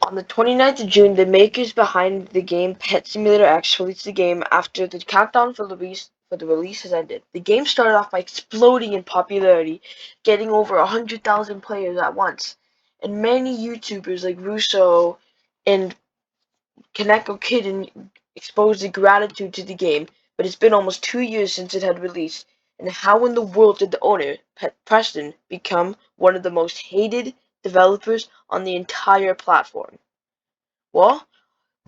On the 29th of June, the makers behind the game Pet Simulator X released the game after the countdown for the release has ended. The game started off by exploding in popularity, getting over 100,000 players at once, and many YouTubers like Russo and KonekoKitten exposed their gratitude to the game. But it's been almost 2 years since it had released, and how in the world did the owner, Preston, become one of the most hated developers on the entire platform? Well,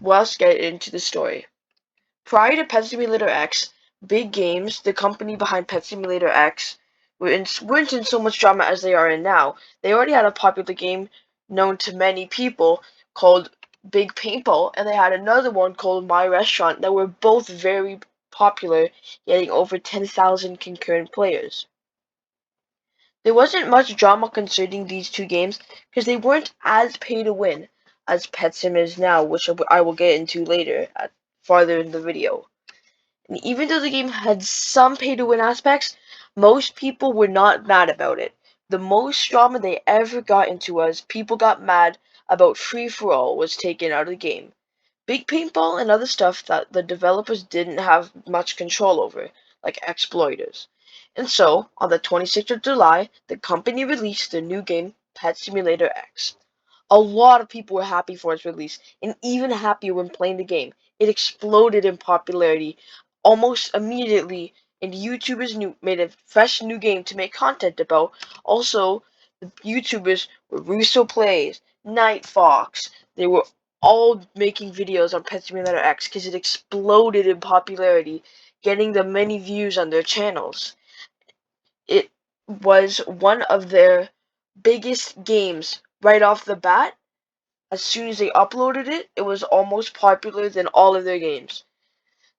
let's get into the story. Prior to Pet Simulator X, Big Games, the company behind Pet Simulator X, weren't in so much drama as they are in now. They already had a popular game known to many people called Big Paintball, and they had another one called My Restaurant that were both very popular, getting over 10,000 concurrent players. There wasn't much drama concerning these two games because they weren't as pay to win as Pet Sim is now, which I will get into later farther in the video. And even though the game had some pay to win aspects, most people were not mad about it. The most drama they ever got into was people got mad about free for all was taken out of the game. Big paintball and other stuff that the developers didn't have much control over, like exploiters. And so, on the 26th of July, the company released their new game, Pet Simulator X. A lot of people were happy for its release, and even happier when playing the game. It exploded in popularity almost immediately, and YouTubers made a fresh new game to make content about. Also, the YouTubers were Russo Plays, Night Fox. They were all making videos on Pet Simulator X because it exploded in popularity, getting them many views on their channels. It was one of their biggest games right off the bat. As soon as they uploaded it, it was almost popular than all of their games.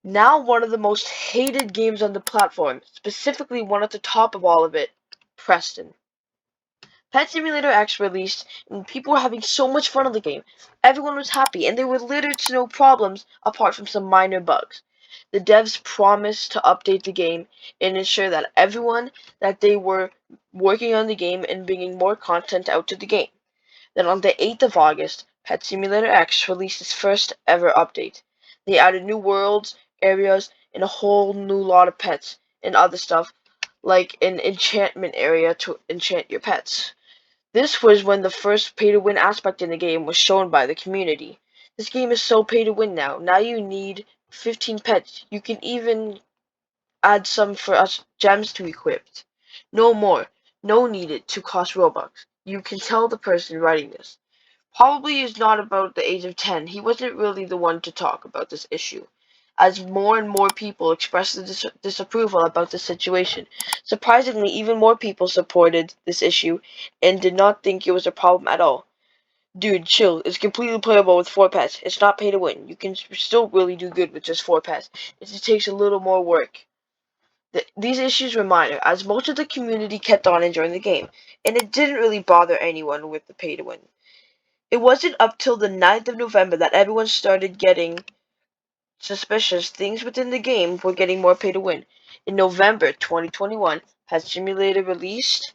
Now one of the most hated games on the platform, specifically one at the top of all of it, Preston. Pet Simulator X released, and people were having so much fun on the game. Everyone was happy, and there were little to no problems apart from some minor bugs. The devs promised to update the game and ensure that everyone that they were working on the game and bringing more content out to the game. Then on the 8th of August, Pet Simulator X released its first ever update. They added new worlds, areas, and a whole new lot of pets and other stuff, like an enchantment area to enchant your pets. This was when the first pay-to-win aspect in the game was shown by the community. This game is so pay-to-win now. Now you need 15 pets. You can even add some for us gems to equip. No more. No needed to cost Robux. You can tell the person writing this. Probably is not about the age of 10. He wasn't really the one to talk about this issue, as more and more people expressed the disapproval about the situation. Surprisingly, even more people supported this issue and did not think it was a problem at all. Dude, chill. It's completely playable with 4 pets. It's not pay to win. You can still really do good with just 4 pets. It just takes a little more work. These issues were minor, as most of the community kept on enjoying the game, and it didn't really bother anyone with the pay to win. It wasn't up till the 9th of November that everyone started getting suspicious. Things within the game were getting more pay to win. In November 2021, Pet Simulator released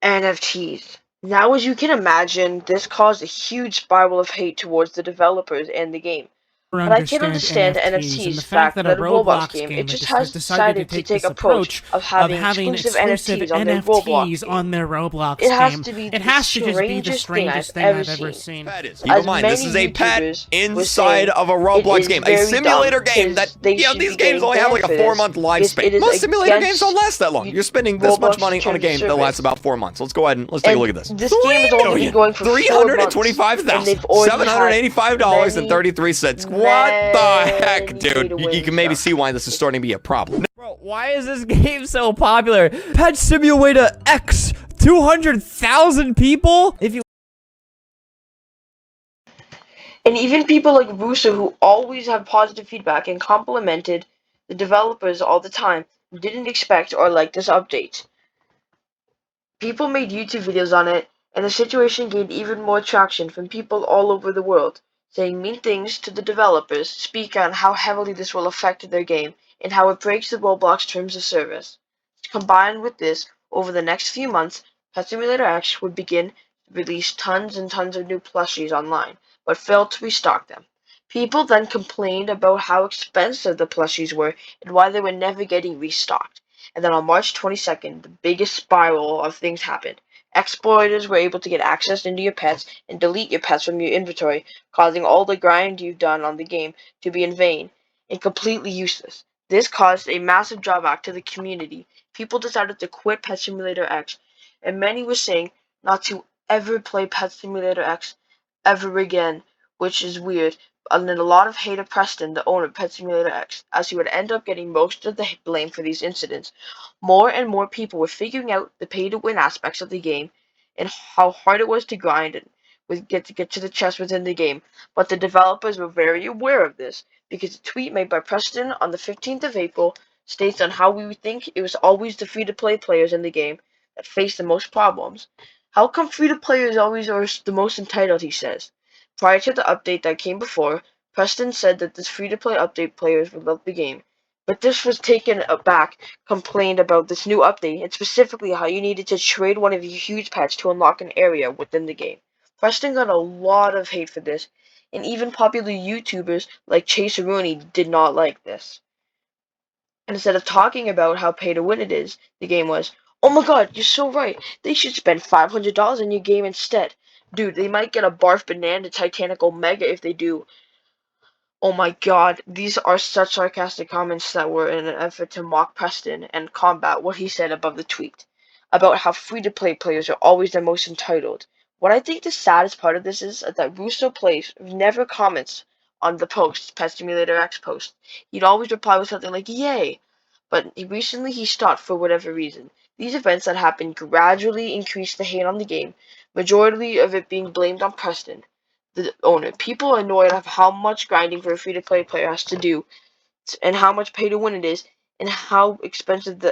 NFTs. Now, as you can imagine, this caused a huge spiral of hate towards the developers and the game. But I can understand NFTs fact that a Roblox game, it just has decided to take approach of having exclusive NFTs on their Roblox on their Roblox It has game. to be It has to just be the strangest thing strangest I've thing ever I've seen. ever seen. Keep in mind, this is a pet inside of a Roblox game, a simulator game that, these games only have like a 4-month lifespan. Most simulator games don't last that long. You're spending this much money on a game that lasts about 4 months. Let's go ahead and let's take a look at this. This game has only been going for 4 months, and they've already had $785.33. What the heck, dude? You can maybe see why this is starting to be a problem. Bro, why is this game so popular? Pet Simulator X, 200,000 people? And even people like Russo, who always have positive feedback and complimented the developers all the time, didn't expect or like this update. People made YouTube videos on it, and the situation gained even more traction from people all over the world, saying mean things to the developers, speak on how heavily this will affect their game, and how it breaks the Roblox terms of service. Combined with this, over the next few months, Pet Simulator X would begin released tons and tons of new plushies online, but failed to restock them. People then complained about how expensive the plushies were and why they were never getting restocked. And then on March 22nd, the biggest spiral of things happened. Exploiters were able to get access into your pets and delete your pets from your inventory, causing all the grind you've done on the game to be in vain and completely useless. This caused a massive drawback to the community. People decided to quit Pet Simulator X, and many were saying not to ever play Pet Simulator X ever again, which is weird. And then a lot of hate of Preston, the owner of Pet Simulator X, as he would end up getting most of the blame for these incidents. More and more people were figuring out the pay-to-win aspects of the game and how hard it was to grind and get to the chest within the game. But the developers were very aware of this because a tweet made by Preston on the 15th of April states on how we think it was always the free-to-play players in the game that faced the most problems. How come free-to-players always are the most entitled, he says. Prior to the update that came before, Preston said that this free-to-play update players would love the game. But this was taken aback, complained about this new update, and specifically how you needed to trade one of your huge pets to unlock an area within the game. Preston got a lot of hate for this, and even popular YouTubers like Chase Rooney did not like this. And instead of talking about how pay-to-win it is, the game was, "Oh my god, you're so right. They should spend $500 on your game instead. Dude, they might get a Barf Banana Titanic Omega if they do." Oh my god, these are such sarcastic comments that were in an effort to mock Preston and combat what he said above the tweet about how free-to-play players are always the most entitled. What I think the saddest part of this is that Russo plays never comments on the posts, Pet Simulator X post. He'd always reply with something like, "Yay!" But recently he stopped for whatever reason. These events that happened gradually increased the hate on the game, majority of it being blamed on Preston, the owner. People are annoyed at how much grinding for a free-to-play player has to do, and how much pay-to-win it is, and how expensive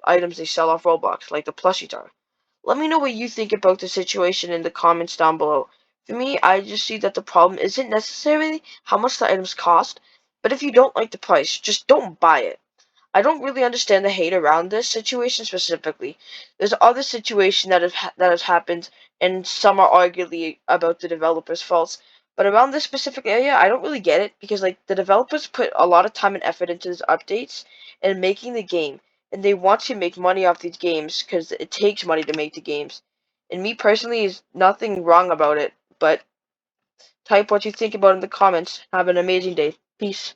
items they sell off Roblox, like the plushies are. Let me know what you think about the situation in the comments down below. For me, I just see that the problem isn't necessarily how much the items cost, but if you don't like the price, just don't buy it. I don't really understand the hate around this situation specifically. There's other situations that has happened, and some are arguably about the developers' faults. But around this specific area, I don't really get it because like the developers put a lot of time and effort into these updates and making the game, and they want to make money off these games because it takes money to make the games. And me personally, is nothing wrong about it. But type what you think about in the comments. Have an amazing day. Peace.